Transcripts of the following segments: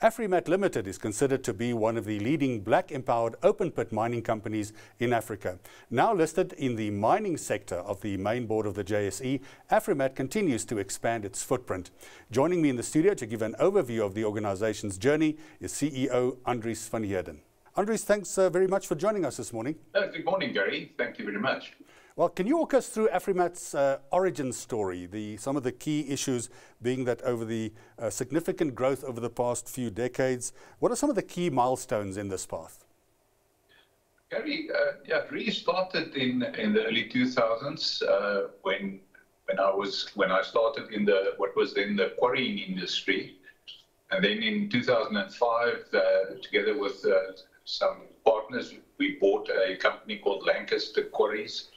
Afrimat Limited is considered to be one of the leading black-empowered open-pit mining companies in Africa. Now listed in the mining sector of the main board of the JSE, Afrimat continues to expand its footprint. Joining me in the studio to give an overview of the organization's journey is CEO Andries van Heerden. Andries, thanks very much for joining us this morning. Good morning, Gary. Thank you very much. Well, can you walk us through Afrimat's origin story, some of the key issues being that over the significant growth over the past few decades, what are some of the key milestones in this path? Gary, it really started in the early 2000s when I started in what was then the quarrying industry, and then in 2005, together with some partners, we bought a company called Lancaster Quarries.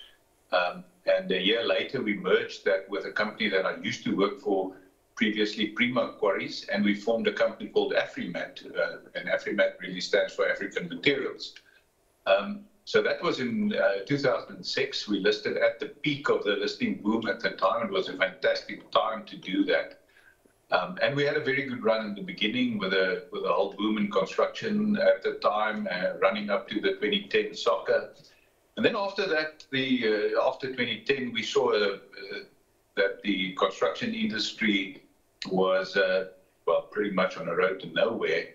And a year later, we merged that with a company that I used to work for previously, Prima Quarries, and we formed a company called Afrimat, and Afrimat really stands for African Materials. So that was in 2006. We listed at the peak of the listing boom at the time. It was a fantastic time to do that. And we had a very good run in the beginning with a whole boom in construction at the time, running up to the 2010 soccer. And then after that, after 2010, we saw that the construction industry was, pretty much on a road to nowhere.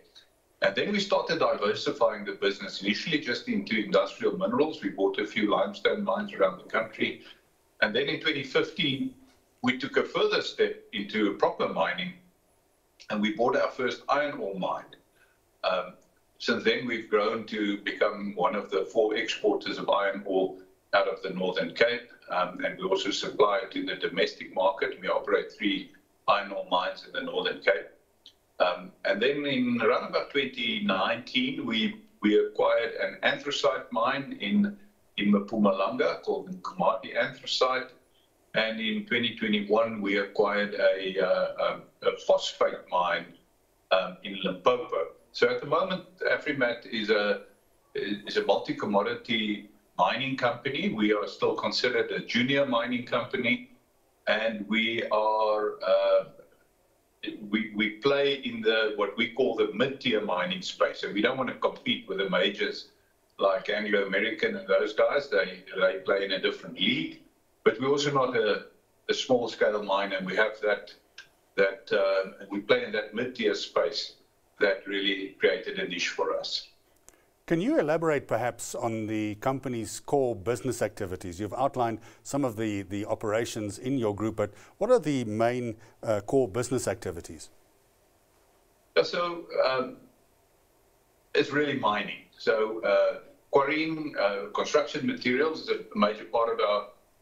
And then we started diversifying the business, initially just into industrial minerals. We bought a few limestone mines around the country. And then in 2015, we took a further step into proper mining, and we bought our first iron ore mine. Since then, we've grown to become one of the 4 exporters of iron ore out of the Northern Cape, and we also supply to the domestic market. We operate 3 iron ore mines in the Northern Cape. And then in around about 2019, we acquired an anthracite mine in Mpumalanga called Nkomati Anthracite. And in 2021, we acquired a phosphate mine in Limpopo. So at the moment, Afrimat is a multi-commodity mining company. We are still considered a junior mining company, and we play in what we call the mid-tier mining space. So we don't want to compete with the majors like Anglo American and those guys. They play in a different league. But we're also not a small-scale miner, and we have we play in that mid-tier space. That really created a niche for us. Can you elaborate perhaps on the company's core business activities? You've outlined some of the operations in your group, but what are the main core business activities? So it's really mining. So quarrying, construction materials is a major part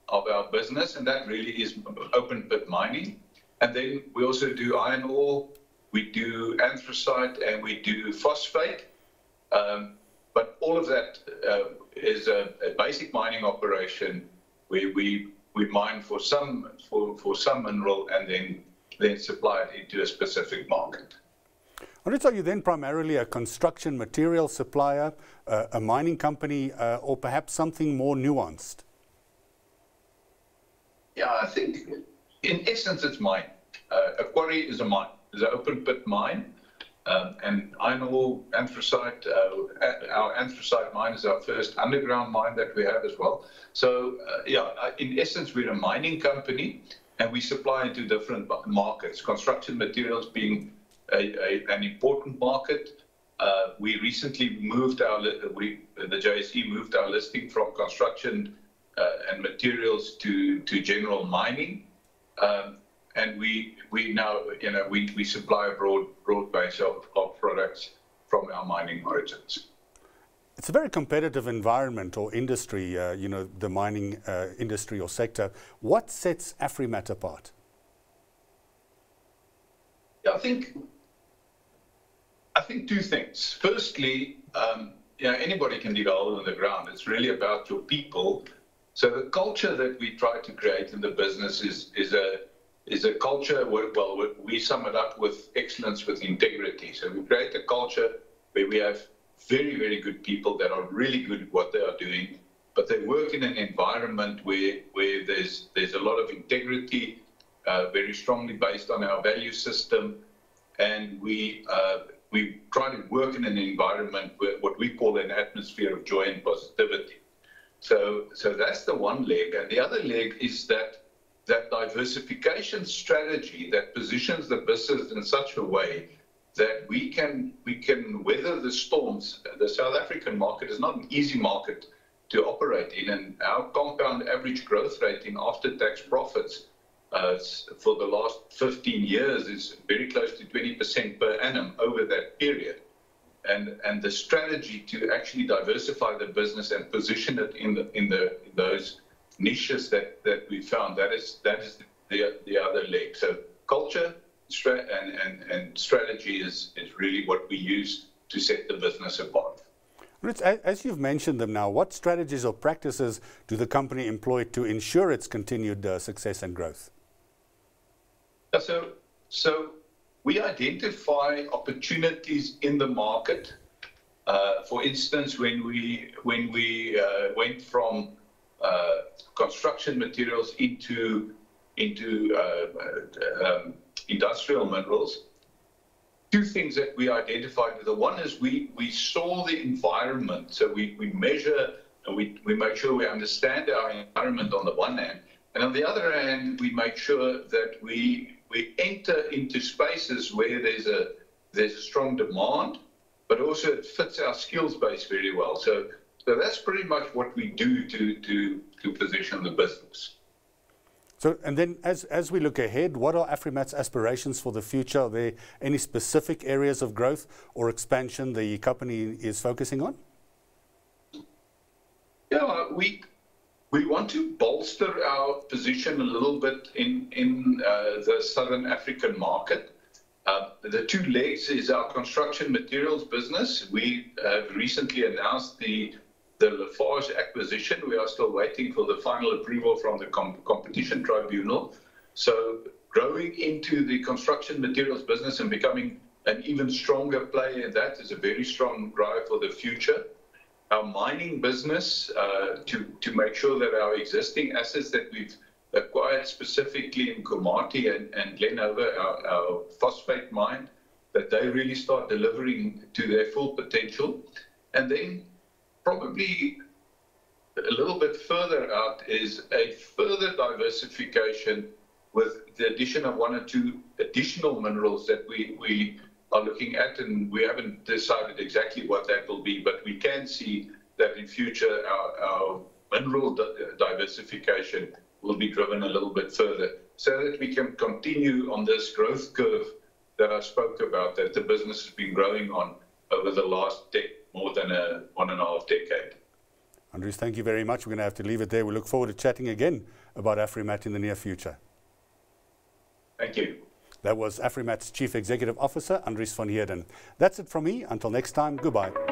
of our business, and that really is open pit mining. And then we also do iron ore. We do anthracite, and we do phosphate, but all of that is a basic mining operation. We mine for some mineral and then supply it into a specific market. Andries, are you then primarily a construction material supplier, a mining company, or perhaps something more nuanced? Yeah, I think in essence it's mine. A quarry is a mine. It's an open pit mine, and iron ore, anthracite. Our anthracite mine is our first underground mine that we have as well. So in essence, we're a mining company, and we supply into different markets. Construction materials being an important market. We recently moved the JSE moved our listing from construction and materials to general mining. And we now, we supply a broad base of products from our mining origins. It's a very competitive environment or industry, the mining industry or sector. What sets Afrimat apart? Yeah, I think 2 things. Firstly, anybody can dig a hole in the ground. It's really about your people. So the culture that we try to create in the business is a culture where, we sum it up with excellence with integrity. So we create a culture where we have very, very good people that are really good at what they are doing, but they work in an environment where there's a lot of integrity, very strongly based on our value system, and we we try to work in an environment where what we call an atmosphere of joy and positivity. So that's the one leg. And the other leg is that diversification strategy that positions the business in such a way that we can weather the storms. The South African market is not an easy market to operate in, and our compound average growth rate in after-tax profits for the last 15 years is very close to 20% per annum over that period. And the strategy to actually diversify the business and position it in those niches that we found, that is the other leg. So culture and strategy is really what we use to set the business apart. As you've mentioned them now, what strategies or practices do the company employ to ensure its continued success and growth? So we identify opportunities in the market. For instance, when we went from construction materials into industrial minerals, two things that we identified. The one is we saw the environment, so we measure and we make sure we understand our environment on the one hand, and on the other hand, we make sure that we enter into spaces where there's a strong demand, but also it fits our skills base very well. So that's pretty much what we do to position the business. So, and then as we look ahead, what are Afrimat's aspirations for the future? Are there any specific areas of growth or expansion the company is focusing on? Yeah, we want to bolster our position a little bit in the Southern African market. The two legs is our construction materials business. We have recently announced the Lafarge acquisition. We are still waiting for the final approval from the competition tribunal. So growing into the construction materials business and becoming an even stronger player in that is a very strong drive for the future. Our mining business, to make sure that our existing assets that we've acquired specifically in Komati and Glenhover, our phosphate mine, that they really start delivering to their full potential. And then probably a little bit further out is a further diversification with the addition of one or two additional minerals that we are looking at, and we haven't decided exactly what that will be, but we can see that in future our mineral diversification will be driven a little bit further so that we can continue on this growth curve that I spoke about, that the business has been growing on over the last more than 1.5 decades. Andries, thank you very much. We're going to have to leave it there. We look forward to chatting again about Afrimat in the near future. Thank you. That was Afrimat's Chief Executive Officer, Andries van Heerden. That's it from me. Until next time, goodbye.